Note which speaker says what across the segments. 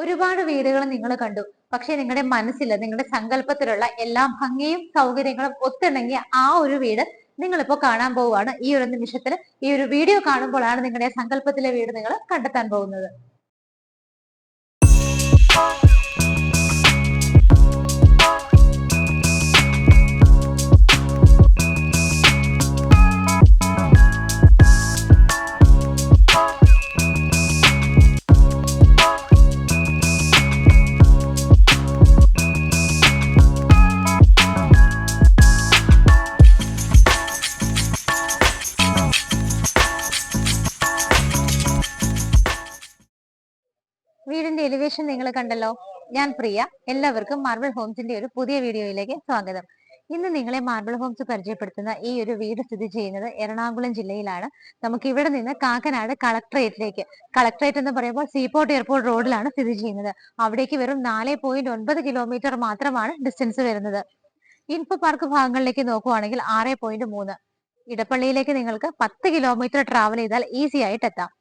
Speaker 1: ഒരുപാട് വീടുകൾ നിങ്ങൾ കണ്ടു. പക്ഷെ നിങ്ങളുടെ മനസ്സിൽ നിങ്ങളുടെ സങ്കല്പത്തിലുള്ള എല്ലാ ഭംഗിയും സൗകര്യങ്ങളും ഒത്തിണങ്ങിയ ആ ഒരു വീട് നിങ്ങളിപ്പോ കാണാൻ പോവുകയാണ്. ഈ ഒരു നിമിഷത്തിൽ ഈ ഒരു വീഡിയോ കാണുമ്പോഴാണ് നിങ്ങളുടെ സങ്കല്പത്തിലെ വീട് നിങ്ങൾ കണ്ടെത്താൻ പോകുന്നത്. വീടിന്റെ എലിവേഷൻ നിങ്ങൾ കണ്ടല്ലോ. ഞാൻ പ്രിയ. എല്ലാവർക്കും മാർബിൾ ഹോംസിന്റെ ഒരു പുതിയ വീഡിയോയിലേക്ക് സ്വാഗതം. ഇന്ന് നിങ്ങളെ മാർബിൾ ഹോംസ് പരിചയപ്പെടുത്തുന്ന ഈ ഒരു വീട് സ്ഥിതി ചെയ്യുന്നത് എറണാകുളം ജില്ലയിലാണ്. നമുക്ക് ഇവിടെ നിന്ന് കാക്കനാട് കളക്ട്രേറ്റ് എന്ന് പറയുമ്പോൾ സീപോർട്ട് എയർപോർട്ട് റോഡിലാണ് സ്ഥിതി ചെയ്യുന്നത്. അവിടേക്ക് വെറും 4.9 കിലോമീറ്റർ മാത്രമാണ് ഡിസ്റ്റൻസ് വരുന്നത്. ഇൻഫോ പാർക്ക് ഭാഗങ്ങളിലേക്ക് നോക്കുവാണെങ്കിൽ 6.3. ഇടപ്പള്ളിയിലേക്ക് നിങ്ങൾക്ക് 10 കിലോമീറ്റർ ട്രാവൽ ചെയ്താൽ ഈസി ആയിട്ട് എത്താം.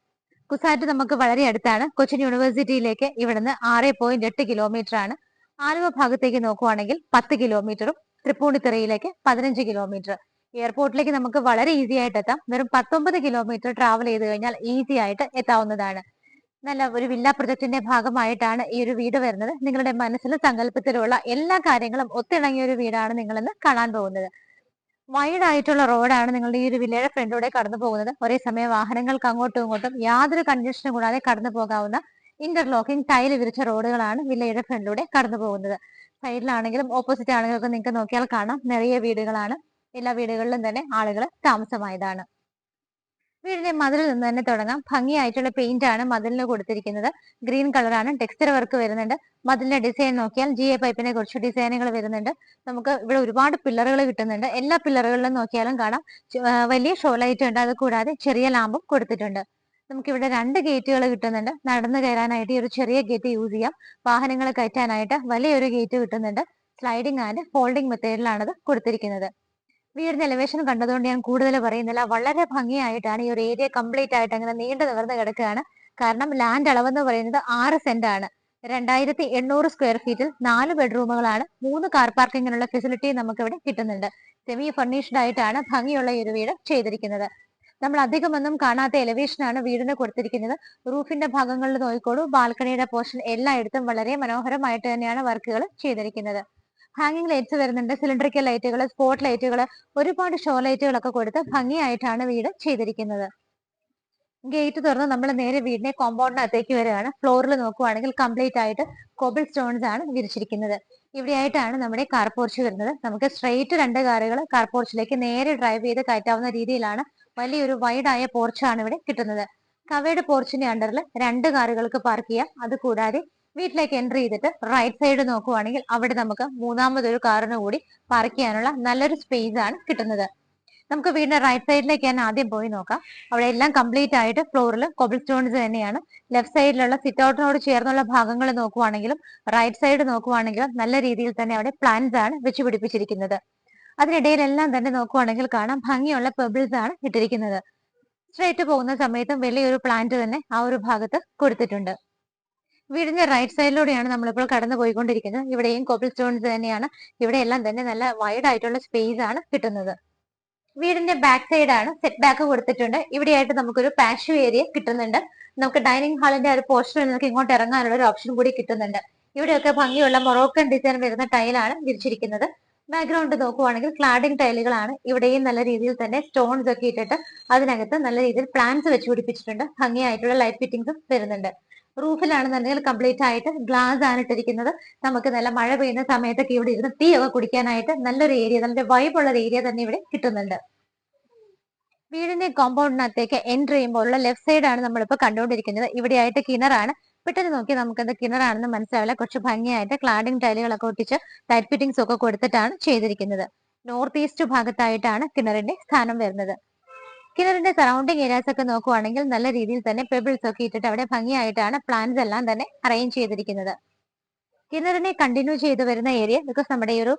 Speaker 1: കുസാറ്റ് നമുക്ക് വളരെ അടുത്താണ്. കൊച്ചിൻ യൂണിവേഴ്സിറ്റിയിലേക്ക് ഇവിടുന്ന് 6.8 കിലോമീറ്റർ ആണ്. ആലുവ ഭാഗത്തേക്ക് നോക്കുവാണെങ്കിൽ 10 കിലോമീറ്ററും തൃപ്പൂണിത്തുറയിലേക്ക് 15 കിലോമീറ്റർ. എയർപോർട്ടിലേക്ക് നമുക്ക് വളരെ ഈസി ആയിട്ട് എത്താം. വെറും 19 കിലോമീറ്റർ ട്രാവൽ ചെയ്ത് കഴിഞ്ഞാൽ ഈസി ആയിട്ട് എത്താവുന്നതാണ്. നല്ല ഒരു വില്ല പ്രൊജക്ടിന്റെ ഭാഗമായിട്ടാണ് ഈ ഒരു വീട് വരുന്നത്. നിങ്ങളുടെ മനസ്സിൽ സങ്കല്പത്തിലുള്ള എല്ലാ കാര്യങ്ങളും ഒത്തിണങ്ങിയ ഒരു വീടാണ് നിങ്ങളിന്ന് കാണാൻ പോകുന്നത്. വൈഡ് ആയിട്ടുള്ള റോഡാണ് നിങ്ങളുടെ ഈ ഒരു വില്ലയുടെ ഫ്രണ്ടിലൂടെ കടന്നു പോകുന്നത്. ഒരേ സമയം വാഹനങ്ങൾക്ക് അങ്ങോട്ടും ഇങ്ങോട്ടും യാതൊരു കൺജഷനും കൂടാതെ കടന്നു പോകാവുന്ന ഇന്റർലോക്കിംഗ് ടൈൽ വിരിച്ച റോഡുകളാണ് വില്ലയുടെ ഫ്രണ്ടിലൂടെ കടന്നു പോകുന്നത്. സൈഡിലാണെങ്കിലും ഓപ്പോസിറ്റ് ആണെങ്കിലും ഒക്കെ നിങ്ങൾക്ക് നോക്കിയാൽ കാണാം നിറയെ വീടുകളാണ്. എല്ലാ വീടുകളിലും തന്നെ ആളുകൾ താമസമായതാണ്. വീടിന്റെ മതിലിൽ നിന്ന് തന്നെ തുടങ്ങാം. ഭംഗിയായിട്ടുള്ള പെയിന്റ് ആണ് മതിലിന് കൊടുത്തിരിക്കുന്നത്. ഗ്രീൻ കളറാണ്. ടെക്സ്ചർ വർക്ക് വരുന്നുണ്ട്. മതിലിന്റെ ഡിസൈൻ നോക്കിയാൽ GA പൈപ്പിനെ കുറിച്ച് ഡിസൈനുകൾ വരുന്നുണ്ട്. നമുക്ക് ഇവിടെ ഒരുപാട് പില്ലറുകൾ കിട്ടുന്നുണ്ട്. എല്ലാ പില്ലറുകളിലും നോക്കിയാലും കാണാം വലിയ ഷോ ലൈറ്റ് ഉണ്ട്. അത് കൂടാതെ ചെറിയ ലാമ്പും കൊടുത്തിട്ടുണ്ട്. നമുക്കിവിടെ 2 ഗേറ്റുകൾ കിട്ടുന്നുണ്ട്. നടന്നു കയറാനായിട്ട് ഈ ഒരു ചെറിയ ഗേറ്റ് യൂസ് ചെയ്യാം. വാഹനങ്ങൾ കയറ്റാനായിട്ട് വലിയൊരു ഗേറ്റ് കിട്ടുന്നുണ്ട്. സ്ലൈഡിംഗ് ആൻഡ് ഫോൾഡിംഗ് മെത്തേഡിലാണ് ഇത് കൊടുത്തിരിക്കുന്നത്. വീടിന്റെ എലിവേഷൻ കണ്ടതുകൊണ്ട് ഞാൻ കൂടുതൽ പറയുന്നില്ല. വളരെ ഭംഗിയായിട്ടാണ് ഈ ഒരു ഏരിയ കംപ്ലീറ്റ് ആയിട്ട് അങ്ങനെ നീണ്ടു നിവർന്ന് കിടക്കുകയാണ്. കാരണം ലാൻഡ് അളവെന്ന് പറയുന്നത് 6 സെന്റ് ആണ്. 2800 സ്ക്വയർ ഫീറ്റിൽ 4 ബെഡ്റൂമുകളാണ്. 3 കാർ പാർക്കിങ്ങിനുള്ള ഫെസിലിറ്റി നമുക്ക് ഇവിടെ കിട്ടുന്നുണ്ട്. സെമി ഫർണിഷ്ഡ് ആയിട്ടാണ് ഭംഗിയുള്ള ഈ ഒരു വീട് ചെയ്തിരിക്കുന്നത്. നമ്മൾ അധികമൊന്നും കാണാത്ത എലിവേഷനാണ് വീടിന് കൊടുത്തിരിക്കുന്നത്. റൂഫിന്റെ ഭാഗങ്ങളിൽ നോക്കിക്കോളൂ. ബാൽക്കണിയുടെ പോർഷൻ എല്ലായിടത്തും വളരെ മനോഹരമായിട്ട് തന്നെയാണ് വർക്കുകൾ ചെയ്തിരിക്കുന്നത്. ഹാങ്ങിങ് ലൈറ്റ്സ് വരുന്നുണ്ട്. സിലിണ്ടറിക്കൽ ലൈറ്റുകൾ, സ്പോട്ട് ലൈറ്റുകൾ, ഒരുപാട് ഷോ ലൈറ്റുകളൊക്കെ കൊടുത്ത് ഭംഗിയായിട്ടാണ് വീട് ചെയ്തിരിക്കുന്നത്. ഗേറ്റ് തുറന്ന് നമ്മൾ നേരെ വീടിനെ കോമ്പൗണ്ടിനകത്തേക്ക് വരികയാണ്. ഫ്ലോറിൽ നോക്കുവാണെങ്കിൽ കംപ്ലീറ്റ് ആയിട്ട് കോബിൾ സ്റ്റോൺസ് ആണ് വിരിച്ചിരിക്കുന്നത്. ഇവിടെയായിട്ടാണ് നമ്മുടെ കാർ പോർച്ച് വരുന്നത്. നമുക്ക് സ്ട്രെയിറ്റ് 2 കാറുകൾ കാർ പോർച്ചിലേക്ക് നേരെ ഡ്രൈവ് ചെയ്ത് കയറ്റാവുന്ന രീതിയിലാണ് വലിയൊരു വൈഡായ പോർച്ചാണ് ഇവിടെ കിട്ടുന്നത്. കവേർഡ് പോർച്ചിന്റെ അണ്ടറിൽ 2 കാറുകൾക്ക് പാർക്ക് ചെയ്യാം. അതുകൂടാതെ വീട്ടിലേക്ക് എൻട്രി ചെയ്തിട്ട് റൈറ്റ് സൈഡ് നോക്കുവാണെങ്കിൽ അവിടെ നമുക്ക് മൂന്നാമതൊരു കാറിന് കൂടി പാർക്ക് ചെയ്യാനുള്ള നല്ലൊരു സ്പേസ് ആണ് കിട്ടുന്നത്. നമുക്ക് വീടിന്റെ റൈറ്റ് സൈഡിലേക്ക് ഞാൻ ആദ്യം പോയി നോക്കാം. അവിടെ എല്ലാം കംപ്ലീറ്റ് ആയിട്ട് ഫ്ലോറിൽ കോബിൾ സ്റ്റോൺസ് തന്നെയാണ്. ലെഫ്റ്റ് സൈഡിലുള്ള സിറ്റ് ഔട്ടിനോട് ചേർന്നുള്ള ഭാഗങ്ങൾ നോക്കുവാണെങ്കിലും റൈറ്റ് സൈഡ് നോക്കുവാണെങ്കിലും നല്ല രീതിയിൽ തന്നെ അവിടെ പ്ലാന്റ്സ് ആണ് വെച്ച് പിടിപ്പിച്ചിരിക്കുന്നത്. അതിനിടയിലെല്ലാം തന്നെ നോക്കുവാണെങ്കിൽ കാണാം ഭംഗിയുള്ള പെബിൾസ് ആണ് ഇട്ടിരിക്കുന്നത്. സ്ട്രേറ്റ് പോകുന്ന സമയത്തും വലിയൊരു പ്ലാന്റ് തന്നെ ആ ഒരു ഭാഗത്ത് കൊടുത്തിട്ടുണ്ട്. വീടിന്റെ റൈറ്റ് സൈഡിലൂടെയാണ് നമ്മളിപ്പോൾ കടന്നു പോയിക്കൊണ്ടിരിക്കുന്നത്. ഇവിടെയും കോബിൾ സ്റ്റോൺസ് തന്നെയാണ്. ഇവിടെ എല്ലാം തന്നെ നല്ല വൈഡ് ആയിട്ടുള്ള സ്പേസ് ആണ് കിട്ടുന്നത്. വീടിന്റെ ബാക്ക് സൈഡ് ആണ് സെറ്റ് ബാക്ക് കൊടുത്തിട്ടുണ്ട്. ഇവിടെയായിട്ട് നമുക്കൊരു പാഷ്യൂ ഏരിയ കിട്ടുന്നുണ്ട്. നമുക്ക് ഡൈനിങ് ഹാളിന്റെ ഒരു പോർഷനിൽ നമുക്ക് ഇങ്ങോട്ട് ഇറങ്ങാനുള്ള ഒരു ഓപ്ഷൻ കൂടി കിട്ടുന്നുണ്ട്. ഇവിടെയൊക്കെ ഭംഗിയുള്ള മൊറോക്കൻ ഡിസൈൻ വരുന്ന ടൈലാണ് വിരിച്ചിരിക്കുന്നത്. ബാക്ക്ഗ്രൗണ്ട് നോക്കുവാണെങ്കിൽ ക്ലാഡിംഗ് ടൈലുകളാണ്. ഇവിടെയും നല്ല രീതിയിൽ തന്നെ സ്റ്റോൺസ് ഒക്കെ ഇട്ടിട്ട് അതിനകത്ത് നല്ല രീതിയിൽ പ്ലാന്റ്സ് വെച്ച് പിടിപ്പിച്ചിട്ടുണ്ട്. ഭംഗിയായിട്ടുള്ള ലൈറ്റ് ഫിറ്റിംഗ്സും വരുന്നുണ്ട്. റൂഫിലാണെന്നുണ്ടെങ്കിൽ കംപ്ലീറ്റ് ആയിട്ട് ഗ്ലാസ് ആണ് ഇട്ടിരിക്കുന്നത്. നമുക്ക് നല്ല മഴ പെയ്യുന്ന സമയത്തൊക്കെ ഇവിടെ ഇരുന്ന് ടീ ഒക്കെ കുടിക്കാനായിട്ട് നല്ലൊരു ഏരിയ, നല്ല വൈബുള്ള ഒരു ഏരിയ തന്നെ ഇവിടെ കിട്ടുന്നുണ്ട്. വീടിന്റെ കോമ്പൗണ്ടിനകത്തേക്ക് എൻട്രി ചെയ്യുമ്പോഴുള്ള ലെഫ്റ്റ് സൈഡ് ആണ് നമ്മളിപ്പോൾ കണ്ടുകൊണ്ടിരിക്കുന്നത്. ഇവിടെയായിട്ട് കിണറാണ്. പെട്ടെന്ന് നോക്കി നമുക്കത് കിണറാണെന്ന് മനസ്സിലാവില്ല. കുറച്ച് ഭംഗിയായിട്ട് ക്ലാഡിംഗ് ടൈലുകളൊക്കെ ഒട്ടിച്ച് ലൈറ്റ് ഫിറ്റിംഗ്സ് ഒക്കെ കൊടുത്തിട്ടാണ് ചെയ്തിരിക്കുന്നത്. നോർത്ത് ഈസ്റ്റ് ഭാഗത്തായിട്ടാണ് കിണറിന്റെ സ്ഥാനം വരുന്നത്. കിണറിന്റെ സറൗണ്ടിങ് ഏരിയാസ് ഒക്കെ നോക്കുവാണെങ്കിൽ നല്ല രീതിയിൽ തന്നെ പെബിൾസ് ഒക്കെ ഇട്ടിട്ട് അവിടെ ഭംഗിയായിട്ടാണ് പ്ലാന്റ്സ് എല്ലാം തന്നെ അറേഞ്ച് ചെയ്തിരിക്കുന്നത്. കിണറിനെ കണ്ടിന്യൂ ചെയ്ത് വരുന്ന ഏരിയ, ബിക്കോസ് നമ്മുടെ ഈ ഒരു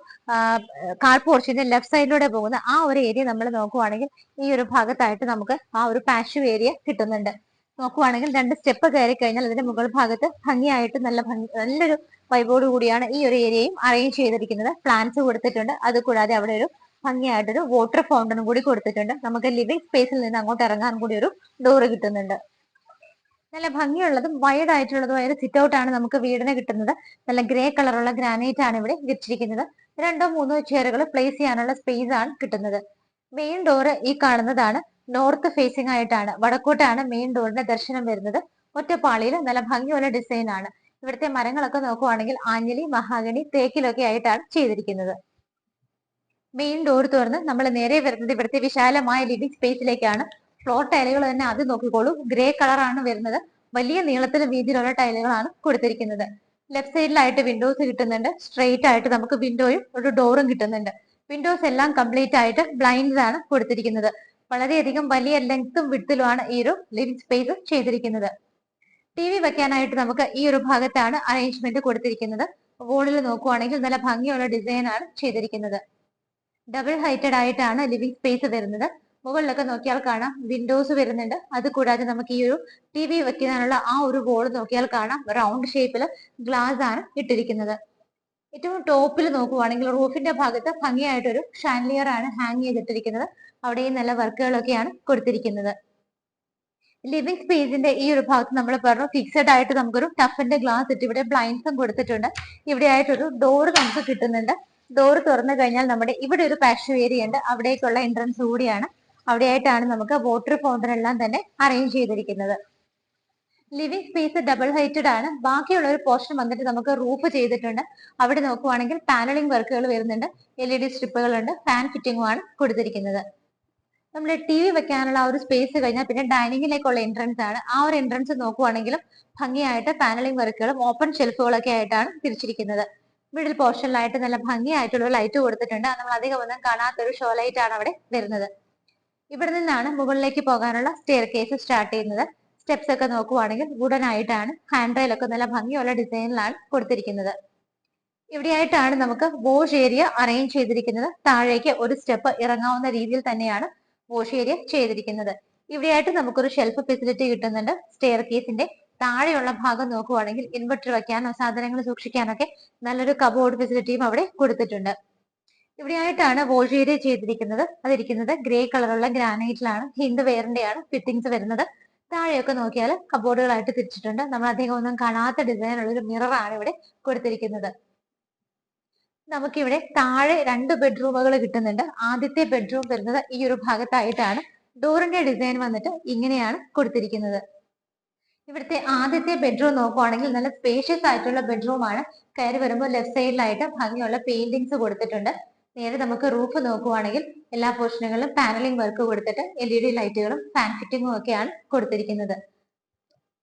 Speaker 1: കാർ പോർച്ചിന്റെ ലെഫ്റ്റ് സൈഡിലൂടെ പോകുന്ന ആ ഒരു ഏരിയ നമ്മൾ നോക്കുവാണെങ്കിൽ ഈ ഒരു ഭാഗത്തായിട്ട് നമുക്ക് ആ ഒരു പാഷ്യൂ ഏരിയ കിട്ടുന്നുണ്ട്. നോക്കുവാണെങ്കിൽ 2 സ്റ്റെപ്പ് കയറി കഴിഞ്ഞാൽ അതിന്റെ മുകൾ ഭാഗത്ത് ഭംഗിയായിട്ട് നല്ലൊരു വൈബോട് കൂടിയാണ് ഈ ഒരു ഏരിയയും അറേഞ്ച് ചെയ്തിരിക്കുന്നത്. പ്ലാന്റ്സ് കൊടുത്തിട്ടുണ്ട്. അത് കൂടാതെ അവിടെ ഒരു ഭംഗിയായിട്ടൊരു വാട്ടർ ഫൗണ്ടനും കൂടി കൊടുത്തിട്ടുണ്ട്. നമുക്ക് ലിവിംഗ് സ്പേസിൽ നിന്ന് അങ്ങോട്ട് ഇറങ്ങാൻ കൂടി ഒരു ഡോറ് കിട്ടുന്നുണ്ട്. നല്ല ഭംഗിയുള്ളതും വൈഡ് ആയിട്ടുള്ളതുമായ ഒരു സിറ്റ് ഔട്ട് ആണ് നമുക്ക് വീടിന് കിട്ടുന്നത്. നല്ല ഗ്രേ കളറുള്ള ഗ്രാനൈറ്റ് ആണ് ഇവിടെ വിരിച്ചിരിക്കുന്നത്. 2-3 ചെയറുകൾ പ്ലേസ് ചെയ്യാനുള്ള സ്പേസ് ആണ് കിട്ടുന്നത്. മെയിൻ ഡോറ് ഈ കാണുന്നതാണ്. നോർത്ത് ഫേസിംഗ് ആയിട്ടാണ്, വടക്കോട്ടാണ് മെയിൻ ഡോറിന്റെ ദർശനം വരുന്നത്. ഒറ്റപ്പാളിയിൽ നല്ല ഭംഗിയുള്ള ഡിസൈൻ ആണ്. ഇവിടുത്തെ മരങ്ങളൊക്കെ നോക്കുവാണെങ്കിൽ ആഞ്ഞിലി, മഹാഗണി, തേക്കിലൊക്കെ ആയിട്ടാണ് ചെയ്തിരിക്കുന്നത്. മെയിൻ ഡോർ തുറന്ന് നമ്മൾ നേരെ വരുന്നത് ഇവിടുത്തെ വിശാലമായ ലിവിംഗ് സ്പേസിലേക്കാണ്. ഫ്ലോർ ടൈലുകൾ തന്നെ അത് നോക്കിക്കോളൂ, ഗ്രേ കളറാണ് വരുന്നത്. വലിയ നീളത്തിലും വീതിയിലുള്ള ടൈലുകളാണ് കൊടുത്തിരിക്കുന്നത്. ലെഫ്റ്റ് സൈഡിലായിട്ട് വിൻഡോസ് കിട്ടുന്നുണ്ട്. സ്ട്രെയിറ്റ് ആയിട്ട് നമുക്ക് വിൻഡോയും ഒരു ഡോറും കിട്ടുന്നുണ്ട്. വിൻഡോസ് എല്ലാം കംപ്ലീറ്റ് ആയിട്ട് ബ്ലൈൻഡ്സ് ആണ് കൊടുത്തിരിക്കുന്നത്. വളരെയധികം വലിയ ലെങ്ത്തും വിഡ്ത്തിലുമാണ് ഈ ഒരു ലിവിംഗ് സ്പേസ് ചെയ്തിരിക്കുന്നത്. ടി വി വെക്കാനായിട്ട് നമുക്ക് ഈ ഒരു ഭാഗത്താണ് അറേഞ്ച്മെന്റ് കൊടുത്തിരിക്കുന്നത്. വോളിൽ നോക്കുവാണെങ്കിൽ നല്ല ഭംഗിയുള്ള ഡിസൈൻ ആണ് ചെയ്തിരിക്കുന്നത്. ഡബിൾ ഹൈറ്റഡ് ആയിട്ടാണ് ലിവിംഗ് സ്പേസ് വരുന്നത്. മുകളിലൊക്കെ നോക്കിയാൽ കാണാം വിൻഡോസ് വരുന്നുണ്ട്. അത് കൂടാതെ നമുക്ക് ഈ ഒരു ടി വി വെക്കാനുള്ള ആ ഒരു വോൾ നോക്കിയാൽ കാണാം റൗണ്ട് ഷേപ്പിൽ ഗ്ലാസ് ആണ് ഇട്ടിരിക്കുന്നത്. ഏറ്റവും ടോപ്പിൽ നോക്കുവാണെങ്കിൽ റൂഫിന്റെ ഭാഗത്ത് ഭംഗിയായിട്ടൊരു ഷാൻലിയർ ആണ് ഹാങ് ചെയ്തിട്ടിരിക്കുന്നത്. അവിടെയും നല്ല വർക്കുകളൊക്കെയാണ് കൊടുത്തിരിക്കുന്നത്. ലിവിംഗ് സ്പേസിന്റെ ഈ ഒരു ഭാഗത്ത് നമ്മൾ പറഞ്ഞു ഫിക്സഡ് ആയിട്ട് നമുക്കൊരു ടഫിന്റെ ഗ്ലാസ് ഇട്ട് ഇവിടെ ബ്ലൈൻഡ്സും കൊടുത്തിട്ടുണ്ട്. ഇവിടെ ആയിട്ടൊരു ഡോർ നമുക്ക് കിട്ടുന്നുണ്ട്. ഡോർ തുറന്നു കഴിഞ്ഞാൽ നമ്മുടെ ഇവിടെ ഒരു പാഷൻ ഏരിയ ഉണ്ട്. അവിടേക്കുള്ള എൻട്രൻസ് കൂടിയാണ്. അവിടെയായിട്ടാണ് നമുക്ക് വാട്ടർ ഫൗണ്ടൻ എല്ലാം തന്നെ അറേഞ്ച് ചെയ്തിരിക്കുന്നത്. ലിവിംഗ് സ്പേസ് ഡബിൾ ഹൈറ്റഡ് ആണ്. ബാക്കിയുള്ള ഒരു പോർഷൻ വന്നിട്ട് നമുക്ക് റൂഫ് ചെയ്തിട്ടുണ്ട്. അവിടെ നോക്കുവാണെങ്കിൽ പാനലിംഗ് വർക്കുകൾ വരുന്നുണ്ട്. LED സ്ട്രിപ്പുകളുണ്ട്. ഫാൻ ഫിറ്റിംഗുമാണ് കൊടുത്തിരിക്കുന്നത്. നമ്മൾ ടി വി വെക്കാനുള്ള ആ ഒരു സ്പേസ് കഴിഞ്ഞാൽ പിന്നെ ഡൈനിങ്ങിലേക്കുള്ള എൻട്രൻസ് ആണ്. ആ ഒരു എൻട്രൻസ് നോക്കുവാണെങ്കിലും ഭംഗിയായിട്ട് പാനലിംഗ് വർക്കുകളും ഓപ്പൺ ഷെൽഫുകളൊക്കെ ആയിട്ടാണ് തിരിച്ചിരിക്കുന്നത്. മിഡിൽ പോർഷനിലായിട്ട് നല്ല ഭംഗിയായിട്ടുള്ള ലൈറ്റ് കൊടുത്തിട്ടുണ്ട്. നമ്മൾ അധികം ഒന്നും കാണാത്തൊരു ഷോ ലൈറ്റ് ആണ് അവിടെ വരുന്നത്. ഇവിടെ നിന്നാണ് മുകളിലേക്ക് പോകാനുള്ള സ്റ്റെയർ കേസ് സ്റ്റാർട്ട് ചെയ്യുന്നത്. സ്റ്റെപ്സ് ഒക്കെ നോക്കുവാണെങ്കിൽ വുഡൻ ആയിട്ടാണ്. ഹാൻഡ് റെയിൽ ഒക്കെ നല്ല ഭംഗിയുള്ള ഡിസൈനിലാണ് കൊടുത്തിരിക്കുന്നത്. ഇവിടെയായിട്ടാണ് നമുക്ക് വാഷ് ഏരിയ അറേഞ്ച് ചെയ്തിരിക്കുന്നത്. താഴേക്ക് ഒരു സ്റ്റെപ്പ് ഇറങ്ങാവുന്ന രീതിയിൽ തന്നെയാണ് വാഷ് ഏരിയ ചെയ്തിരിക്കുന്നത്. ഇവിടെയായിട്ട് നമുക്കൊരു ഷെൽഫ് ഫെസിലിറ്റി കിട്ടുന്നുണ്ട്. സ്റ്റെയർ കേസിന്റെ താഴെയുള്ള ഭാഗം നോക്കുവാണെങ്കിൽ ഇൻവെർട്ടർ വെക്കാനോ സാധനങ്ങൾ സൂക്ഷിക്കാനൊക്കെ നല്ലൊരു കബോർഡ് ഫെസിലിറ്റിയും അവിടെ കൊടുത്തിട്ടുണ്ട്. ഇവിടെയായിട്ടാണ് വാഷ് ഏരിയ ചെയ്തിരിക്കുന്നത്. അതിരിക്കുന്നത് ഗ്രേ കളറുള്ള ഗ്രാനൈറ്റിലാണ്. ഹിന്ദു വെയറിന്റെയാണ് ഫിറ്റിംഗ്സ് വരുന്നത്. താഴെയൊക്കെ നോക്കിയാൽ കബോർഡുകളായിട്ട് തിരിച്ചിട്ടുണ്ട്. നമ്മൾ അധികം ഒന്നും കാണാത്ത ഡിസൈനുള്ള ഒരു മിറർ ആണ് ഇവിടെ കൊടുത്തിരിക്കുന്നത്. നമുക്കിവിടെ താഴെ 2 ബെഡ്റൂമുകൾ കിട്ടുന്നുണ്ട്. ആദ്യത്തെ ബെഡ്റൂം വരുന്നത് ഈ ഒരു ഭാഗത്തായിട്ടാണ്. ഡോറിന്റെ ഡിസൈൻ വന്നിട്ട് ഇങ്ങനെയാണ് കൊടുത്തിരിക്കുന്നത്. ഇവിടുത്തെ ആദ്യത്തെ ബെഡ്റൂം നോക്കുവാണെങ്കിൽ നല്ല സ്പേഷ്യസ് ആയിട്ടുള്ള ബെഡ്റൂം ആണ്. കയറി വരുമ്പോൾ ലെഫ്റ്റ് സൈഡിലായിട്ട് ഭംഗിയുള്ള പെയിന്റിങ്സ് കൊടുത്തിട്ടുണ്ട്. നേരെ നമുക്ക് റൂഫ് നോക്കുവാണെങ്കിൽ എല്ലാ പോർഷനുകളിലും പാനലിംഗ് വർക്ക് കൊടുത്തിട്ട് LED ലൈറ്റുകളും ഫാൻ ഫിറ്റിംഗും ഒക്കെയാണ് കൊടുത്തിരിക്കുന്നത്.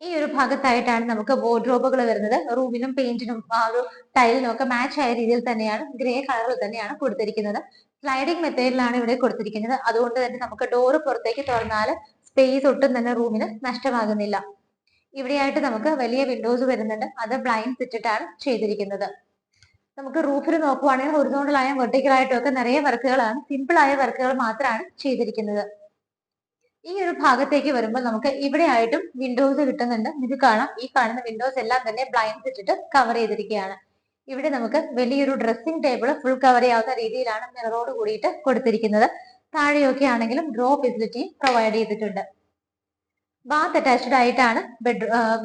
Speaker 1: ഈ ഒരു ഭാഗത്തായിട്ടാണ് നമുക്ക് വാർഡ്രോബുകൾ വരുന്നത്. റൂമിനും പെയിന്റിനും ആ ഒരു ടൈലിനും ഒക്കെ മാച്ച് ആയ രീതിയിൽ തന്നെയാണ് ഗ്രേ കളറിൽ തന്നെയാണ് കൊടുത്തിരിക്കുന്നത്. സ്ലൈഡിംഗ് മെത്തേഡിലാണ് ഇവിടെ കൊടുത്തിരിക്കുന്നത്. അതുകൊണ്ട് തന്നെ നമുക്ക് ഡോറ് പുറത്തേക്ക് തുറന്നാൽ സ്പേസ് ഒട്ടും തന്നെ റൂമിന് നഷ്ടമാകുന്നില്ല. ഇവിടെയായിട്ട് നമുക്ക് വലിയ വിൻഡോസ് വരുന്നുണ്ട്. അത് ബ്ലൈൻഡ്സ് ഇട്ടിട്ടാണ് ചെയ്തിരിക്കുന്നത്. നമുക്ക് റൂഫിൽ നോക്കുവാണെങ്കിൽ ഹൊറിസോണ്ടൽ ആയും വെർട്ടിക്കൽ ആയിട്ടും ഒക്കെ നിറയെ വർക്കുകളാണ്. സിമ്പിൾ ആയ വർക്കുകൾ മാത്രമാണ് ചെയ്തിരിക്കുന്നത്. ഈ ഒരു ഭാഗത്തേക്ക് വരുമ്പോൾ നമുക്ക് ഇവിടെ ആയിട്ടും വിൻഡോസ് കിട്ടുന്നുണ്ട്. ഇത് കാണാം. ഈ കാണുന്ന വിൻഡോസ് എല്ലാം തന്നെ ബ്ലൈൻഡ്സ് ഇട്ടിട്ട് കവർ ചെയ്തിരിക്കുകയാണ്. ഇവിടെ നമുക്ക് വലിയൊരു ഡ്രസ്സിംഗ് ടേബിൾ ഫുൾ കവർ ചെയ്യാവുന്ന രീതിയിലാണ് മിററോട് കൂടിയിട്ട് കൊടുത്തിരിക്കുന്നത്. താഴെയൊക്കെ ആണെങ്കിലും ഡ്രോ ഫെസിലിറ്റി പ്രൊവൈഡ് ചെയ്തിട്ടുണ്ട്. ബാത്ത് അറ്റാച്ച്ഡ് ആയിട്ടാണ്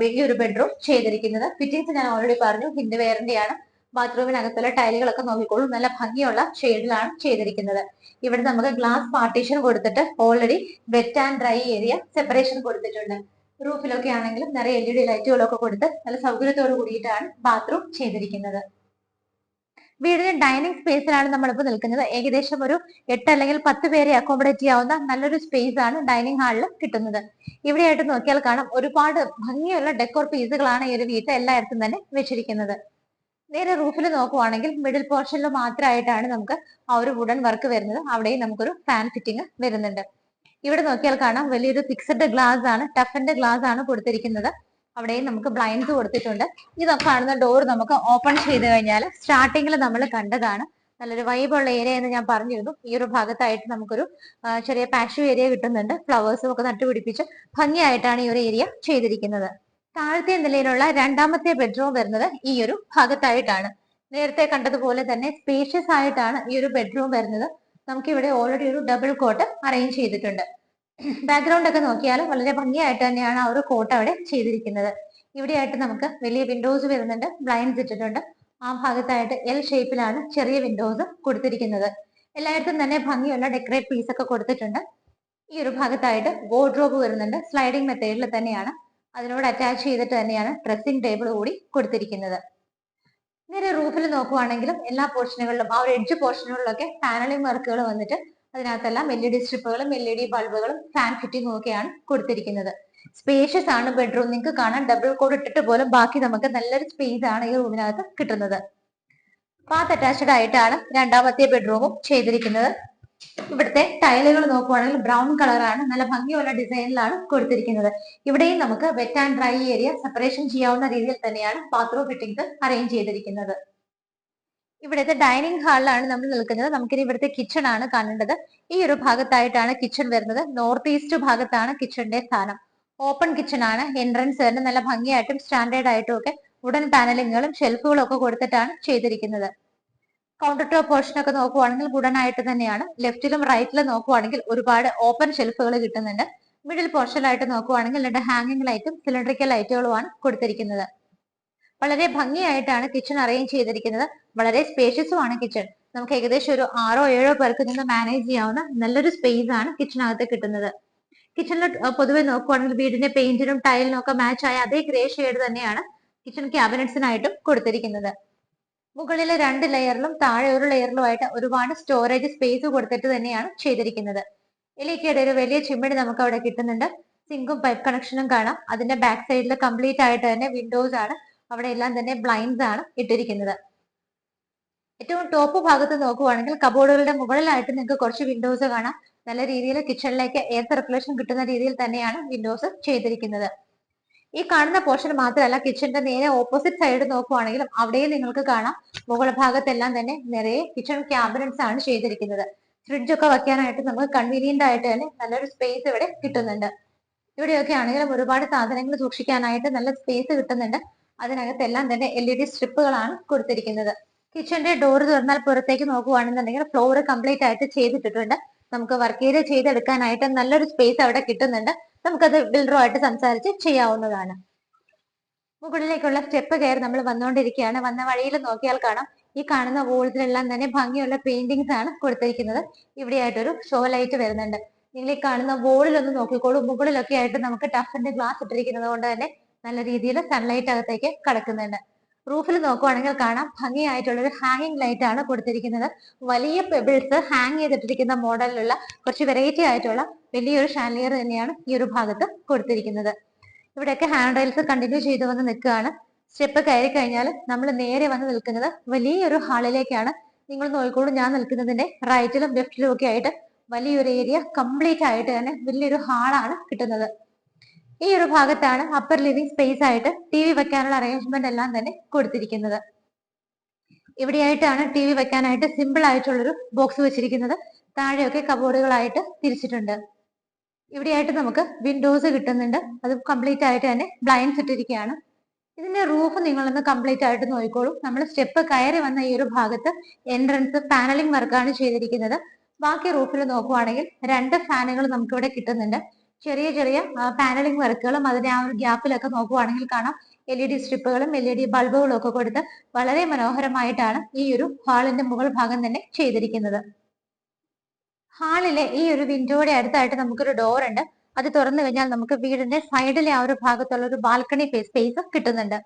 Speaker 1: ഈ ഒരു ബെഡ്റൂം ചെയ്തിരിക്കുന്നത്. ഫിറ്റിംഗ്സ് ഞാൻ ഓൾറെഡി പറഞ്ഞു, ഹിന്ദു വെയറിന്റെയാണ്. ബാത്റൂമിനകത്തുള്ള ടൈലുകളൊക്കെ നോക്കിക്കോളൂ, നല്ല ഭംഗിയുള്ള ഷെയ്ഡിലാണ് ചെയ്തിരിക്കുന്നത്. ഇവിടെ നമുക്ക് ഗ്ലാസ് പാർട്ടീഷൻ കൊടുത്തിട്ട് already wet and dry area separation കൊടുത്തിട്ടുണ്ട്. റൂഫിലൊക്കെ ആണെങ്കിലും നിറയെ LED ലൈറ്റുകളൊക്കെ കൊടുത്ത് നല്ല സൗകര്യത്തോട് കൂടിയിട്ടാണ് ബാത്റൂം ചെയ്തിരിക്കുന്നത്. വീടിന്റെ ഡൈനിങ് സ്പേസിലാണ് നമ്മളിപ്പോൾ നിൽക്കുന്നത്. ഏകദേശം ഒരു 8 അല്ലെങ്കിൽ 10 പേരെ അക്കോമഡേറ്റ് ചെയ്യാവുന്ന നല്ലൊരു സ്പേസ് ആണ് ഡൈനിങ് ഹാളിൽ കിട്ടുന്നത്. ഇവിടെയായിട്ട് നോക്കിയാൽ കാണാം ഒരുപാട് ഭംഗിയുള്ള ഡെക്കോർ പീസുകളാണ് ഈ ഒരു വീട്ടിൽ എല്ലായിടത്തും തന്നെ വെച്ചിരിക്കുന്നത്. നേരെ റൂഫിൽ നോക്കുവാണെങ്കിൽ മിഡിൽ പോർഷനിൽ മാത്രമായിട്ടാണ് നമുക്ക് ആ ഒരു വുഡൻ വർക്ക് വരുന്നത്. അവിടെയും നമുക്കൊരു ഫാൻ ഫിറ്റിംഗ് വരുന്നുണ്ട്. ഇവിടെ നോക്കിയാൽ കാണാം വലിയൊരു ഫിക്സഡ് ഗ്ലാസ് ആണ്, ടഫിന്റെ ഗ്ലാസ് ആണ് കൊടുത്തിരിക്കുന്നത്. അവിടെയും നമുക്ക് ബ്ലൈൻഡ്സ് കൊടുത്തിട്ടുണ്ട്. ഇത് കാണുന്ന ഡോർ നമുക്ക് ഓപ്പൺ ചെയ്ത് കഴിഞ്ഞാൽ സ്റ്റാർട്ടിങ്ങിൽ നമ്മൾ കണ്ടതാണ് നല്ലൊരു വൈബുള്ള ഏരിയ എന്ന് ഞാൻ പറഞ്ഞിരുന്നു. ഈ ഒരു ഭാഗത്തായിട്ട് നമുക്കൊരു ചെറിയ പാഷ്യൂ ഏരിയ കിട്ടുന്നുണ്ട്. ഫ്ലവേഴ്സും ഒക്കെ നട്ടുപിടിപ്പിച്ച് ഭംഗിയായിട്ടാണ് ഈ ഒരു ഏരിയ ചെയ്തിരിക്കുന്നത്. താഴത്തെ നിലയിലുള്ള രണ്ടാമത്തെ ബെഡ്റൂം വരുന്നത് ഈ ഒരു ഭാഗത്തായിട്ടാണ്. നേരത്തെ കണ്ടതുപോലെ തന്നെ സ്പേഷ്യസ് ആയിട്ടാണ് ഈ ഒരു ബെഡ്റൂം വരുന്നത്. നമുക്ക് ഇവിടെ ഓൾറെഡി ഒരു ഡബിൾ കോട്ട് അറേഞ്ച് ചെയ്തിട്ടുണ്ട്. ബാക്ക്ഗ്രൗണ്ട് ഒക്കെ നോക്കിയാൽ വളരെ ഭംഗിയായിട്ട് തന്നെയാണ് ആ ഒരു കോട്ട് അവിടെ ചെയ്തിരിക്കുന്നത്. ഇവിടെയായിട്ട് നമുക്ക് വലിയ വിൻഡോസ് വരുന്നുണ്ട്, ബ്ലൈൻഡ്സ് ഇട്ടിട്ടുണ്ട്. ആ ഭാഗത്തായിട്ട് എൽ ഷേപ്പിലാണ് ചെറിയ വിൻഡോസ് കൊടുത്തിരിക്കുന്നത്. എല്ലായിടത്തും തന്നെ ഭംഗിയുള്ള ഡെക്കറേറ്റ് പീസ് ഒക്കെ കൊടുത്തിട്ടുണ്ട്. ഈ ഒരു ഭാഗത്തായിട്ട് വാർഡ്രോബ് വരുന്നുണ്ട്, സ്ലൈഡിംഗ് മെത്തേഡിൽ തന്നെയാണ്. അതിനോട് അറ്റാച്ച് ചെയ്തിട്ട് തന്നെയാണ് ഡ്രസ്സിംഗ് ടേബിൾ കൂടി കൊടുത്തിരിക്കുന്നത്. നേരെ റൂഫിൽ നോക്കുവാണെങ്കിലും എല്ലാ പോർഷനുകളിലും ആ ഒരു എഡ്ജ് പോർഷനുകളിലൊക്കെ പാനലിംഗ് വർക്കുകൾ വന്നിട്ട് അതിനകത്തെല്ലാം LED സ്ട്രിപ്പുകളും LED ബൾബുകളും ഫാൻ ഫിറ്റിംഗും ഒക്കെയാണ് കൊടുത്തിരിക്കുന്നത്. സ്പേഷ്യസ് ആണ് ബെഡ്റൂം. നിങ്ങൾക്ക് കാണാൻ ഡബിൾ കോഡ് ഇട്ടിട്ട് പോലും ബാക്കി നമുക്ക് നല്ലൊരു സ്പേസ് ആണ് ഈ റൂമിനകത്ത് കിട്ടുന്നത്. ബാത്ത് അറ്റാച്ച്ഡ് ആയിട്ടാണ് രണ്ടാമത്തെ ബെഡ്റൂമും ചെയ്തിരിക്കുന്നത്. ഇവിടുത്തെ ടൈലുകൾ നോക്കുവാണെങ്കിൽ ബ്രൗൺ കളറാണ്, നല്ല ഭംഗിയുള്ള ഡിസൈനിലാണ് കൊടുത്തിരിക്കുന്നത്. ഇവിടെയും നമുക്ക് wet and dry area separation ചെയ്യാവുന്ന രീതിയിൽ തന്നെയാണ് ബാത്റൂം ഫിറ്റിംഗ്സ് അറേഞ്ച് ചെയ്തിരിക്കുന്നത്. ഇവിടുത്തെ ഡൈനിങ് ഹാളിലാണ് നമ്മൾ നിൽക്കുന്നത്. നമുക്കിനി ഇവിടുത്തെ കിച്ചൺ ആണ് കാണേണ്ടത്. ഈ ഒരു ഭാഗത്തായിട്ടാണ് കിച്ചൺ വരുന്നത്. നോർത്ത് ഈസ്റ്റ് ഭാഗത്താണ് കിച്ചണിന്റെ സ്ഥാനം. ഓപ്പൺ കിച്ചൺ ആണ്. എൻട്രൻസ് തന്നെ നല്ല ഭംഗിയായിട്ടും സ്റ്റാൻഡേർഡ് ആയിട്ടും ഒക്കെ വുഡൻ പാനലിങ്ങുകളും ഷെൽഫുകളും ഒക്കെ കൊടുത്തിട്ടാണ് ചെയ്തിരിക്കുന്നത്. കൗണ്ടർ ടോപ്പ് പോർഷൻ ഒക്കെ നോക്കുവാണെങ്കിൽ വുഡൻ ആയിട്ട് തന്നെയാണ്. ലെഫ്റ്റിലും റൈറ്റിലും നോക്കുവാണെങ്കിൽ ഒരുപാട് ഓപ്പൺ ഷെൽഫുകൾ കിട്ടുന്നുണ്ട്. മിഡിൽ പോർഷനിലായിട്ട് നോക്കുവാണെങ്കിൽ 2 ഹാങ്ങിങ് ലൈറ്റും സിലിണ്ടറിക്കൽ ലൈറ്റുകളുമാണ് കൊടുത്തിരിക്കുന്നത്. വളരെ ഭംഗിയായിട്ടാണ് കിച്ചൺ അറേഞ്ച് ചെയ്തിരിക്കുന്നത്. വളരെ സ്പേഷ്യസും ആണ് കിച്ചൺ. നമുക്ക് ഏകദേശം ഒരു 6-7 പേർക്ക് നിന്ന് മാനേജ് ചെയ്യാവുന്ന നല്ലൊരു സ്പേസ് ആണ് കിച്ചണകത്ത് കിട്ടുന്നത്. കിച്ചണിൽ പൊതുവെ നോക്കുവാണെങ്കിൽ വീടിന്റെ പെയിന്റിനും ടൈലിനും ഒക്കെ മാച്ച് ആയ അതേ ഗ്രേ ഷെയ്ഡ് തന്നെയാണ് കിച്ചൺ ക്യാബിനറ്റ്സിനായിട്ടും കൊടുത്തിരിക്കുന്നത്. മുകളിലെ 2 ലെയറിലും താഴെ ഒരു ലെയറിലുമായിട്ട് ഒരുപാട് സ്റ്റോറേജ് സ്പേസ് കൊടുത്തിട്ട് തന്നെയാണ് ചെയ്തിരിക്കുന്നത്. ഇതിലേക്കിടെ ഒരു വലിയ ചിമ്മിണി നമുക്ക് അവിടെ കിട്ടുന്നുണ്ട്. സിങ്കും പൈപ്പ് കണക്ഷനും കാണാം. അതിന്റെ ബാക്ക് സൈഡിൽ കംപ്ലീറ്റ് ആയിട്ട് തന്നെ വിൻഡോസ് ആണ്. അവിടെ എല്ലാം തന്നെ ബ്ലൈൻഡ്സ് ആണ് ഇട്ടിരിക്കുന്നത്. ഏറ്റവും ടോപ്പ് ഭാഗത്ത് നോക്കുവാണെങ്കിൽ കബോർഡുകളുടെ മുകളിലായിട്ട് നിങ്ങൾക്ക് കുറച്ച് വിൻഡോസ് കാണാം. നല്ല രീതിയിൽ കിച്ചണിലേക്ക് എയർ സർക്കുലേഷൻ കിട്ടുന്ന രീതിയിൽ തന്നെയാണ് വിൻഡോസ് ചെയ്തിരിക്കുന്നത്. ഈ കാണുന്ന പോർഷൻ മാത്രമല്ല, കിച്ചണിന്റെ നേരെ ഓപ്പോസിറ്റ് സൈഡ് നോക്കുവാണെങ്കിലും അവിടെയും നിങ്ങൾക്ക് കാണാം മുകൾ ഭാഗത്തെല്ലാം തന്നെ നിറയെ കിച്ചൺ ക്യാബിനറ്റ്സ് ആണ് ചെയ്തിരിക്കുന്നത്. ഫ്രിഡ്ജ് ഒക്കെ വെക്കാനായിട്ട് നമുക്ക് കൺവീനിയന്റ് ആയിട്ട് തന്നെ നല്ലൊരു സ്പേസ് ഇവിടെ കിട്ടുന്നുണ്ട്. ഇവിടെയൊക്കെ ആണെങ്കിലും ഒരുപാട് സാധനങ്ങൾ സൂക്ഷിക്കാനായിട്ട് നല്ല സ്പേസ് കിട്ടുന്നുണ്ട്. അതിനകത്തെല്ലാം തന്നെ LED സ്ട്രിപ്പുകളാണ് കൊടുത്തിരിക്കുന്നത്. കിച്ചന്റെ ഡോർ തുറന്നാൽ പുറത്തേക്ക് നോക്കുവാണെന്നുണ്ടെങ്കിൽ ഫ്ലോർ കംപ്ലീറ്റ് ആയിട്ട് ചെയ്തിട്ടിട്ടുണ്ട്. നമുക്ക് വർക്ക് ഏരിയ ചെയ്തെടുക്കാനായിട്ട് നല്ലൊരു സ്പേസ് അവിടെ കിട്ടുന്നുണ്ട്. നമുക്കത് ബിൽഡറുമായിട്ട് സംസാരിച്ച് ചെയ്യാവുന്നതാണ്. മുകളിലേക്കുള്ള സ്റ്റെപ്പ് കയറി നമ്മൾ വന്നുകൊണ്ടിരിക്കുകയാണ്. വന്ന വഴിയിൽ നോക്കിയാൽ കാണാം ഈ കാണുന്ന വോൾസിലെല്ലാം തന്നെ ഭംഗിയുള്ള പെയിന്റിങ്സ് ആണ് കൊടുത്തിരിക്കുന്നത്. ഇവിടെയായിട്ടൊരു ഷോ ലൈറ്റ് വരുന്നുണ്ട്. നിങ്ങൾ ഈ കാണുന്ന വോളിലൊന്ന് നോക്കിക്കോളൂ. മുകളിലൊക്കെ ആയിട്ട് നമുക്ക് ടഫിന്റെ ഗ്ലാസ് ഇട്ടിരിക്കുന്നത് കൊണ്ട് തന്നെ നല്ല രീതിയിൽ സൺലൈറ്റ് അകത്തേക്ക് കടക്കുന്നുണ്ട്. റൂഫിൽ നോക്കുവാണെങ്കിൽ കാണാം ഭംഗിയായിട്ടുള്ള ഒരു ഹാങ്ങിങ് ലൈറ്റ് ആണ് കൊടുത്തിരിക്കുന്നത്. വലിയ പെബിൾസ് ഹാങ് ചെയ്തിട്ടിരിക്കുന്ന മോഡലിലുള്ള കുറച്ച് വെറൈറ്റി ആയിട്ടുള്ള വലിയൊരു ഷാൻലിയർ തന്നെയാണ് ഈ ഒരു ഭാഗത്ത് കൊടുത്തിരിക്കുന്നത്. ഇവിടെയൊക്കെ ഹാൻഡ് റെയിൽസ് കണ്ടിന്യൂ ചെയ്തു വന്ന് നിൽക്കുകയാണ്. സ്റ്റെപ്പ് കയറി കഴിഞ്ഞാൽ നമ്മൾ നേരെ വന്ന് നിൽക്കുന്നത് വലിയൊരു ഹാളിലേക്കാണ്. നിങ്ങൾ നോക്കിക്കോളൂ, ഞാൻ നിൽക്കുന്നതിന്റെ റൈറ്റിലും ലെഫ്റ്റിലും ഒക്കെ ആയിട്ട് വലിയൊരു ഏരിയ കംപ്ലീറ്റ് ആയിട്ട് തന്നെ വലിയൊരു ഹാളാണ് കിട്ടുന്നത്. ഈ ഒരു ഭാഗത്താണ് അപ്പർ ലിവിംഗ് സ്പേസ് ആയിട്ട് TV വെക്കാനുള്ള അറേഞ്ച്മെന്റ് എല്ലാം തന്നെ കൊടുത്തിരിക്കുന്നത്. ഇവിടെയായിട്ടാണ് TV വെക്കാനായിട്ട് സിമ്പിൾ ആയിട്ടുള്ളൊരു ബോക്സ് വെച്ചിരിക്കുന്നത്. താഴെയൊക്കെ കബോർഡുകളായിട്ട് തിരിച്ചിട്ടുണ്ട്. ഇവിടെയായിട്ട് നമുക്ക് വിൻഡോസ് കിട്ടുന്നുണ്ട്. അത് കംപ്ലീറ്റ് ആയിട്ട് തന്നെ ബ്ലൈൻഡ്സ് ഇട്ടിരിക്കുകയാണ്. ഇതിന്റെ റൂഫ് നിങ്ങളൊന്ന് കംപ്ലീറ്റ് ആയിട്ട് നോക്കിക്കോളൂ. നമ്മൾ സ്റ്റെപ്പ് കയറി വന്ന ഈ ഒരു ഭാഗത്ത് എൻട്രൻസ് പാനലിംഗ് വർക്കാണ് ചെയ്തിരിക്കുന്നത്. ബാക്കി റൂഫിൽ നോക്കുവാണെങ്കിൽ 2 ഫാനുകൾ നമുക്കിവിടെ കിട്ടുന്നുണ്ട്. ചെറിയ ചെറിയ പാനലിംഗ് വർക്കുകളും അതിന്റെ ആ ഒരു ഗ്യാപ്പിലൊക്കെ നോക്കുവാണെങ്കിൽ കാണാം LED സ്ട്രിപ്പുകളും LED ബൾബുകളും ഒക്കെ കൊടുത്ത് വളരെ മനോഹരമായിട്ടാണ് ഈ ഒരു ഹാളിന്റെ മുകൾ ഭാഗം തന്നെ ചെയ്തിരിക്കുന്നത്. ഹാളിലെ ഈ ഒരു വിൻഡോയുടെ അടുത്തായിട്ട് നമുക്കൊരു ഡോർ ഉണ്ട്. അത് തുറന്നു കഴിഞ്ഞാൽ നമുക്ക് വീടിന്റെ സൈഡിലെ ആ ഒരു ഭാഗത്തുള്ള ഒരു ബാൽക്കണി സ്പേസ് കിട്ടുന്നുണ്ട്.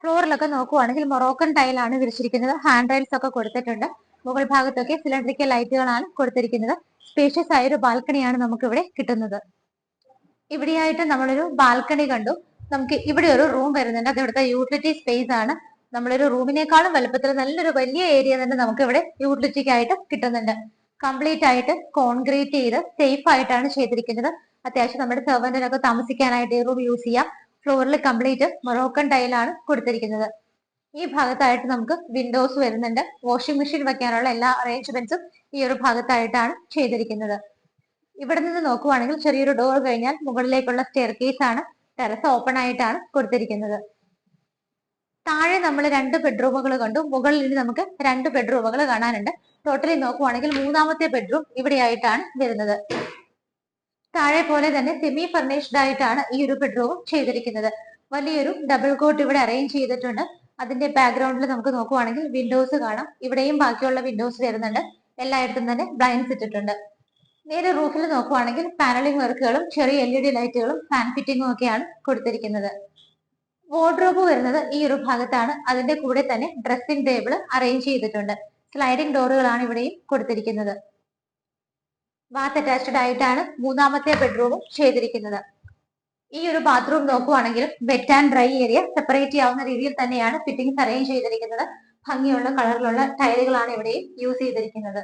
Speaker 1: ഫ്ലോറിലൊക്കെ നോക്കുവാണെങ്കിൽ മൊറോക്കൻ ടൈലാണ് വിരിച്ചിരിക്കുന്നത്. ഹാൻഡ് റെയിൽസ് ഒക്കെ കൊടുത്തിട്ടുണ്ട്. മുകൾ ഭാഗത്തൊക്കെ സിലിണ്ടറിക്കൽ ലൈറ്റുകളാണ് കൊടുത്തിരിക്കുന്നത്. സ്പേഷ്യസ് ആയ ഒരു ബാൽക്കണിയാണ് നമുക്ക് ഇവിടെ കിട്ടുന്നത്. ഇവിടെയായിട്ട് നമ്മളൊരു ബാൽക്കണി കണ്ടു. നമുക്ക് ഇവിടെ ഒരു റൂം വരുന്നുണ്ട്. അത് ഇവിടുത്തെ യൂട്ടിലിറ്റി സ്പേസ് ആണ്. നമ്മളൊരു റൂമിനേക്കാളും വലുപ്പത്തിൽ നല്ലൊരു വലിയ ഏരിയ തന്നെ നമുക്ക് ഇവിടെ യൂട്ടിലിറ്റിക്ക് ആയിട്ട് കിട്ടുന്നുണ്ട്. കംപ്ലീറ്റ് ആയിട്ട് കോൺക്രീറ്റ് ചെയ്ത് സേഫ് ആയിട്ടാണ് ചെയ്തിരിക്കുന്നത്. അത്യാവശ്യം നമ്മുടെ സെർവന്റിനൊക്കെ താമസിക്കാനായിട്ട് ഈ റൂം യൂസ് ചെയ്യാം. ഫ്ലോറിൽ കംപ്ലീറ്റ് മൊറോക്കൻ ടൈലാണ് കൊടുത്തിരിക്കുന്നത്. ഈ ഭാഗത്തായിട്ട് നമുക്ക് വിൻഡോസ് വരുന്നുണ്ട്. വാഷിംഗ് മെഷീൻ വെക്കാനുള്ള എല്ലാ അറേഞ്ച്മെന്റ്സും ഈ ഒരു ഭാഗത്തായിട്ടാണ് ചെയ്തിരിക്കുന്നത്. ഇവിടെ നിന്ന് നോക്കുവാണെങ്കിൽ ചെറിയൊരു ഡോർ കഴിഞ്ഞാൽ മുകളിലേക്കുള്ള സ്റ്റെയർ കേസ് ആണ്. ടെറസ് ഓപ്പൺ ആയിട്ടാണ് കൊടുത്തിരിക്കുന്നത്. താഴെ നമ്മൾ 2 ബെഡ്റൂമുകൾ കണ്ടു. മുകളിൽ ഇനി നമുക്ക് 2 ബെഡ്റൂമുകൾ കാണാനുണ്ട്. ടോട്ടലി നോക്കുവാണെങ്കിൽ മൂന്നാമത്തെ ബെഡ്റൂം ഇവിടെയായിട്ടാണ് വരുന്നത്. താഴെ പോലെ തന്നെ സെമി ഫർണിഷ്ഡ് ആയിട്ടാണ് ഈ ഒരു ബെഡ്റൂം ചെയ്തിരിക്കുന്നത്. വലിയൊരു ഡബിൾ കോട്ട് ഇവിടെ അറേഞ്ച് ചെയ്തിട്ടുണ്ട്. അതിന്റെ ബാക്ക്ഗ്രൗണ്ടിൽ നമുക്ക് നോക്കുവാണെങ്കിൽ വിൻഡോസ് കാണാം. ഇവിടെയും ബാക്കിയുള്ള വിൻഡോസ് വരുന്നുണ്ട്. എല്ലായിടത്തും തന്നെ ബ്ലൈൻഡ്സ് ഇട്ടിട്ടുണ്ട്. നേരെ റൂഫിൽ നോക്കുവാണെങ്കിൽ പാനലിംഗ് വർക്കുകളും ചെറിയ LED ലൈറ്റുകളും ഫാൻ ഫിറ്റിംഗും ഒക്കെയാണ് കൊടുത്തിരിക്കുന്നത്. വാർഡ്രോബ് വരുന്നത് ഈ ഒരു ഭാഗത്താണ്. അതിന്റെ കൂടെ തന്നെ ഡ്രസ്സിംഗ് ടേബിൾ അറേഞ്ച് ചെയ്തിട്ടുണ്ട്. സ്ലൈഡിംഗ് ഡോറുകളാണ് ഇവിടെയും കൊടുത്തിരിക്കുന്നത്. ബാത്ത് അറ്റാച്ച്ഡ് ആയിട്ടാണ് മൂന്നാമത്തെ ബെഡ്റൂമും ചെയ്തിരിക്കുന്നത്. ഈ ഒരു ബാത്റൂം നോക്കുവാണെങ്കിൽ wet and dry area separate ചെയ്യാവുന്ന രീതിയിൽ തന്നെയാണ് ഫിറ്റിംഗ്സ് അറേഞ്ച് ചെയ്തിരിക്കുന്നത്. ഭംഗിയുള്ള കളറിലുള്ള ടൈലുകളാണ് ഇവിടെയും യൂസ് ചെയ്തിരിക്കുന്നത്.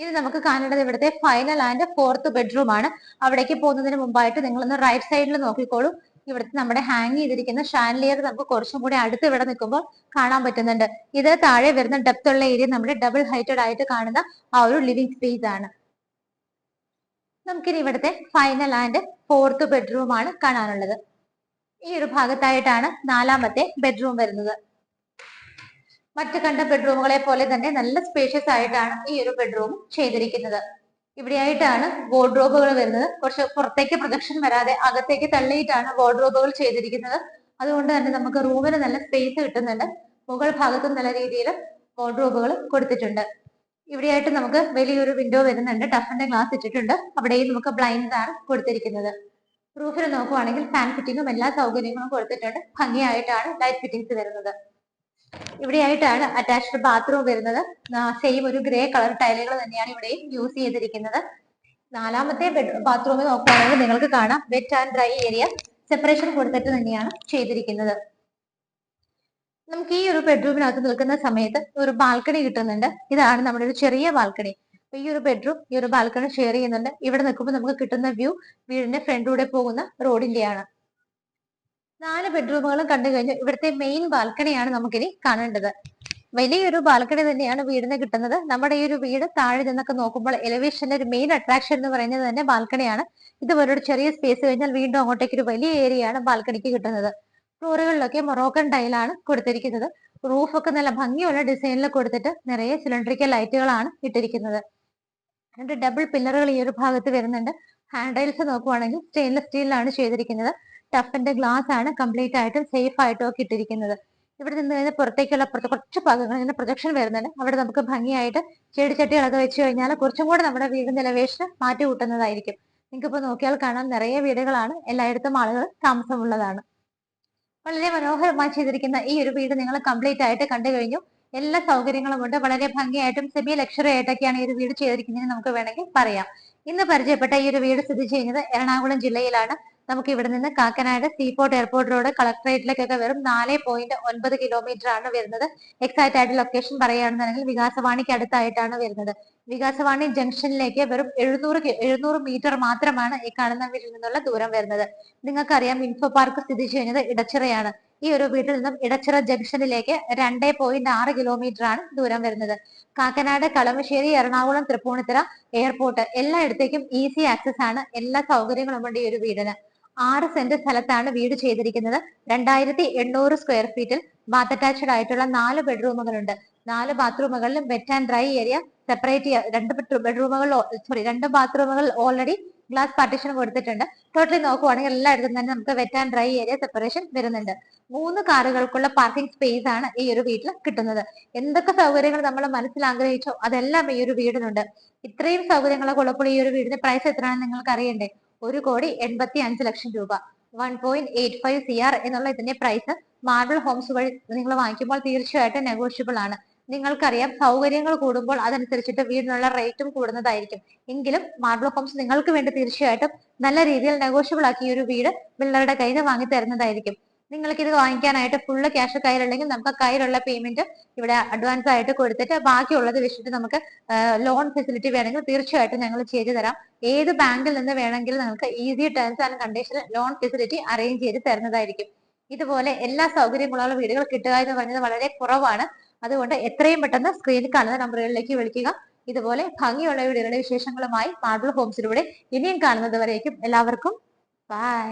Speaker 1: ഇത് നമുക്ക് കാണേണ്ടത് ഇവിടുത്തെ ഫൈനൽ ആൻഡ് ഫോർത്ത് ബെഡ്റൂം ആണ്. അവിടേക്ക് പോകുന്നതിന് മുമ്പായിട്ട് നിങ്ങളൊന്ന് റൈറ്റ് സൈഡിൽ നോക്കിക്കോളൂ. ഇവിടുത്തെ നമ്മുടെ ഹാങ് ചെയ്തിരിക്കുന്ന ഷാൻലിയർ നമുക്ക് കുറച്ചും കൂടി അടുത്ത് ഇവിടെ നിൽക്കുമ്പോൾ കാണാൻ പറ്റുന്നുണ്ട്. ഇത് താഴെ വരുന്ന ഡെപ്ത് ഉള്ള ഏരിയ നമ്മുടെ ഡബിൾ ഹൈറ്റഡ് ആയിട്ട് കാണുന്ന ആ ഒരു ലിവിംഗ് സ്പേസ് ആണ്. നമുക്കിനി ഇവിടുത്തെ ഫൈനൽ ആൻഡ് ഫോർത്ത് ബെഡ്റൂം ആണ് കാണാനുള്ളത്. ഈ ഒരു ഭാഗത്തായിട്ടാണ് നാലാമത്തെ ബെഡ്റൂം വരുന്നത്. മറ്റു കണ്ട ബെഡ്റൂമുകളെ പോലെ തന്നെ നല്ല സ്പേഷ്യസ് ആയിട്ടാണ് ഈ ഒരു ബെഡ്റൂം ചെയ്തിരിക്കുന്നത്. ഇവിടെയായിട്ടാണ് വാർഡ്രോബുകൾ വരുന്നത്. കുറച്ച് പുറത്തേക്ക് പ്രൊജക്ഷൻ വരാതെ അകത്തേക്ക് തള്ളിയിട്ടാണ് വാർഡ്രോബുകൾ ചെയ്തിരിക്കുന്നത്. അതുകൊണ്ട് തന്നെ നമുക്ക് റൂമിന് നല്ല സ്പേസ് കിട്ടുന്നുണ്ട്. മുകൾ ഭാഗത്തും നല്ല രീതിയിൽ വാർഡ്രോബുകൾ കൊടുത്തിട്ടുണ്ട്. ഇവിടെയായിട്ട് നമുക്ക് വലിയൊരു വിൻഡോ വരുന്നുണ്ട്. ടഫിന്റെ ഗ്ലാസ് ഇട്ടിട്ടുണ്ട്. അവിടെയും നമുക്ക് ബ്ലൈൻഡ്സ് ആണ് കൊടുത്തിരിക്കുന്നത്. റൂഫിൽ നോക്കുവാണെങ്കിൽ ഫാൻ ഫിറ്റിങ്ങും എല്ലാ സൗകര്യങ്ങളും കൊടുത്തിട്ടുണ്ട്. ഭംഗിയായിട്ടാണ് ലൈറ്റ് ഫിറ്റിംഗ്സ് വരുന്നത്. ഇവിടെയായിട്ടാണ് അറ്റാച്ച്ഡ് ബാത്റൂം വരുന്നത്. സെയിം ഒരു ഗ്രേ കളർ ടൈലുകൾ തന്നെയാണ് ഇവിടെയും യൂസ് ചെയ്തിരിക്കുന്നത്. നാലാമത്തെ ബാത്റൂമിൽ നോക്കുകയാണെങ്കിൽ നിങ്ങൾക്ക് കാണാം wet and dry area separation കൊടുത്തിട്ട് തന്നെയാണ് ചെയ്തിരിക്കുന്നത്. നമുക്ക് ഈ ഒരു ബെഡ്റൂമിനകത്ത് നിൽക്കുന്ന സമയത്ത് ഒരു ബാൽക്കണി കിട്ടുന്നുണ്ട്. ഇതാണ് നമ്മുടെ ഒരു ചെറിയ ബാൽക്കണി. ഈ ഒരു ബെഡ്റൂം ഈ ഒരു ബാൽക്കണി ഷെയർ ചെയ്യുന്നുണ്ട്. ഇവിടെ നിൽക്കുമ്പോൾ നമുക്ക് കിട്ടുന്ന വ്യൂ വീടിന്റെ ഫ്രണ്ടിലൂടെ പോകുന്ന റോഡിന്റെയാണ്. 4 ബെഡ്റൂമുകളും കണ്ടു കഴിഞ്ഞു. ഇവിടുത്തെ മെയിൻ ബാൽക്കണിയാണ് നമുക്കിനി കാണേണ്ടത്. വലിയൊരു ബാൽക്കണി തന്നെയാണ് വീടിന് കിട്ടുന്നത്. നമ്മുടെ ഈ ഒരു വീട് താഴെ നിന്നൊക്കെ നോക്കുമ്പോൾ എലിവേഷന്റെ ഒരു മെയിൻ അട്രാക്ഷൻ എന്ന് പറയുന്നത് തന്നെ ബാൽക്കണിയാണ്. ഇതുപോലെ ഒരു ചെറിയ സ്പേസ് കഴിഞ്ഞാൽ വീണ്ടും അങ്ങോട്ടേക്ക് ഒരു വലിയ ഏരിയയാണ് ബാൽക്കണിക്ക് കിട്ടുന്നത്. ഫ്ലോറുകളിലൊക്കെ മൊറോക്കൻ ടൈലാണ് കൊടുത്തിരിക്കുന്നത്. റൂഫൊക്കെ നല്ല ഭംഗിയുള്ള ഡിസൈനിൽ കൊടുത്തിട്ട് നിറയെ സിലിണ്ടറിക്കൽ ലൈറ്റുകളാണ് ഇട്ടിരിക്കുന്നത്. 2 ഡബിൾ പില്ലറുകൾ ഈ ഒരു ഭാഗത്ത് വരുന്നുണ്ട്. ഹാൻഡ് റൈൽസ് നോക്കുവാണെങ്കിൽ സ്റ്റെയിൻലെസ് സ്റ്റീലിലാണ് ചെയ്തിരിക്കുന്നത്. ടഫിന്റെ ഗ്ലാസ് ആണ് കംപ്ലീറ്റ് ആയിട്ടും സേഫ് ആയിട്ടും ഒക്കെ ഇട്ടിരിക്കുന്നത്. ഇവിടെ നിന്ന് കഴിഞ്ഞാൽ പുറത്തേക്കുള്ള കുറച്ച് ഭാഗങ്ങൾ ഇങ്ങനെ പ്രൊജക്ഷൻ വരുന്നുണ്ട്. അവിടെ നമുക്ക് ഭംഗിയായിട്ട് ചെടിച്ചട്ടികളൊക്കെ വെച്ച് കഴിഞ്ഞാൽ കുറച്ചും കൂടെ നമ്മുടെ വീടിന്റെ എലവേഷൻ മാറ്റി കൂട്ടുന്നതായിരിക്കും. നിങ്ങൾക്ക് ഇപ്പൊ നോക്കിയാൽ കാണാൻ നിറയെ വീടുകളാണ്. എല്ലായിടത്തും ആളുകൾ താമസമുള്ളതാണ്. വളരെ മനോഹരമായി ചെയ്തിരിക്കുന്ന ഈ ഒരു വീട് നിങ്ങൾ കംപ്ലീറ്റ് ആയിട്ട് കണ്ടു കഴിഞ്ഞു. എല്ലാ സൗകര്യങ്ങളും ഉണ്ട്. വളരെ ഭംഗിയായിട്ടും സെമി ലക്ഷറി ആയിട്ടൊക്കെയാണ് ഈ ഒരു വീട് ചെയ്തിരിക്കുന്നത് നമുക്ക് വേണമെങ്കിൽ പറയാം. ഇന്ന് പരിചയപ്പെട്ട ഈ ഒരു വീട് സ്ഥിതി ചെയ്യുന്നത് എറണാകുളം ജില്ലയിലാണ്. നമുക്ക് ഇവിടെ നിന്ന് കാക്കനാട് സീപോർട്ട് എയർപോർട്ട് റോഡ് കളക്ടറേറ്റിലേക്കൊക്കെ വെറും 4.9 കിലോമീറ്റർ ആണ് വരുന്നത്. എക്സാക്ട് ആയിട്ട് ലൊക്കേഷൻ പറയുകയാണെന്നുണ്ടെങ്കിൽ വികാസവാണിക്ക് അടുത്തായിട്ടാണ് വരുന്നത്. വികാസവാണി ജംഗ്ഷനിലേക്ക് വെറും 700 മീറ്റർ മാത്രമാണ് ഈ കാണുന്ന വീട്ടിൽ നിന്നുള്ള ദൂരം വരുന്നത്. നിങ്ങൾക്കറിയാം ഇൻഫോ പാർക്ക് സ്ഥിതി ചെയ്യുന്നത് ഇടച്ചിറയാണ്. ഈ ഒരു വീട്ടിൽ നിന്നും ഇടച്ചിറ ജംഗ്ഷനിലേക്ക് 2.6 കിലോമീറ്റർ ആണ് ദൂരം വരുന്നത്. കാക്കനാട്, കളമശ്ശേരി, എറണാകുളം, തൃപ്പൂണിത്തുറ എയർപോർട്ട് എല്ലായിടത്തേക്കും ഈസി ആക്സസ് ആണ്. എല്ലാ സൗകര്യങ്ങളും ഉണ്ട് ഈ ഒരു വീടിന്. 6 സെന്റ് സ്ഥലത്താണ് വീട് ചെയ്തിരിക്കുന്നത്. 2800 സ്ക്വയർ ഫീറ്റിൽ ബാത്ത് അറ്റാച്ച്ഡ് ആയിട്ടുള്ള 4 ബെഡ്റൂമുകളുണ്ട്. 4 ബാത്റൂമുകളിലും wet and dry area separate 2 ബാത്റൂമുകൾ ഓൾറെഡി ഗ്ലാസ് പാർട്ടീഷൻ കൊടുത്തിട്ടുണ്ട്. ടോട്ടലി നോക്കുവാണെങ്കിൽ എല്ലായിടത്തും തന്നെ നമുക്ക് wet and dry area separation വരുന്നുണ്ട്. 3 കാറുകൾക്കുള്ള പാർക്കിംഗ് സ്പേസ് ആണ് ഈ ഒരു വീട്ടിൽ കിട്ടുന്നത്. എന്തൊക്കെ സൗകര്യങ്ങൾ നമ്മൾ മനസ്സിൽ ആഗ്രഹിച്ചോ അതെല്ലാം ഈ ഒരു വീടിനുണ്ട്. ഇത്രയും സൗകര്യങ്ങളൊക്കെ ഉള്ളപ്പോൾ ഈ ഒരു വീടിന്റെ പ്രൈസ് എത്രയാണെന്ന് നിങ്ങൾക്ക് അറിയണ്ടേ? 1,85,00,000 രൂപ. 1.85 CR എന്നുള്ള ഇതിന്റെ പ്രൈസ് മാർബിൾ ഹോംസ് വഴി നിങ്ങൾ വാങ്ങിക്കുമ്പോൾ തീർച്ചയായിട്ടും നെഗോഷ്യബിൾ ആണ്. നിങ്ങൾക്കറിയാം സൗകര്യങ്ങൾ കൂടുമ്പോൾ അതനുസരിച്ചിട്ട് വീടിനുള്ള റേറ്റും കൂടുന്നതായിരിക്കും. എങ്കിലും മാർബിൾ ഹോംസ് നിങ്ങൾക്ക് വേണ്ടി തീർച്ചയായിട്ടും നല്ല രീതിയിൽ നെഗോഷ്യബിൾ ആക്കി ഈ ഒരു വീട് ബിൽഡറുടെ കയ്യിൽ നിന്ന് വാങ്ങി തരുന്നതായിരിക്കും. നിങ്ങൾക്ക് ഇത് വാങ്ങിക്കാനായിട്ട് ഫുള്ള് ക്യാഷ് കയ്യിലുണ്ടെങ്കിൽ നമുക്ക് കയ്യിലുള്ള പേയ്മെന്റ് ഇവിടെ അഡ്വാൻസ് ആയിട്ട് കൊടുത്തിട്ട് ബാക്കിയുള്ളത് വെച്ചിട്ട് നമുക്ക് ലോൺ ഫെസിലിറ്റി വേണമെങ്കിൽ തീർച്ചയായിട്ടും ഞങ്ങൾ ചെയ്തു തരാം. ഏത് ബാങ്കിൽ നിന്ന് വേണമെങ്കിലും നിങ്ങൾക്ക് ഈസി ടേംസ് ആൻഡ് കണ്ടീഷനിൽ ലോൺ ഫെസിലിറ്റി അറേഞ്ച് ചെയ്ത് തരുന്നതായിരിക്കും. ഇതുപോലെ എല്ലാ സൗകര്യങ്ങളുള്ള വീടുകൾ കിട്ടുക എന്ന് പറഞ്ഞത് വളരെ കുറവാണ്. അതുകൊണ്ട് എത്രയും പെട്ടെന്ന് സ്ക്രീനിൽ കാണുന്ന നമ്പറുകളിലേക്ക് വിളിക്കുക. ഇതുപോലെ ഭംഗിയുള്ള വീടുകളുടെ വിശേഷങ്ങളുമായി മാർബിൾ ഹോംസിലൂടെ ഇനിയും കാണുന്നത് വരേക്കും എല്ലാവർക്കും ബൈ.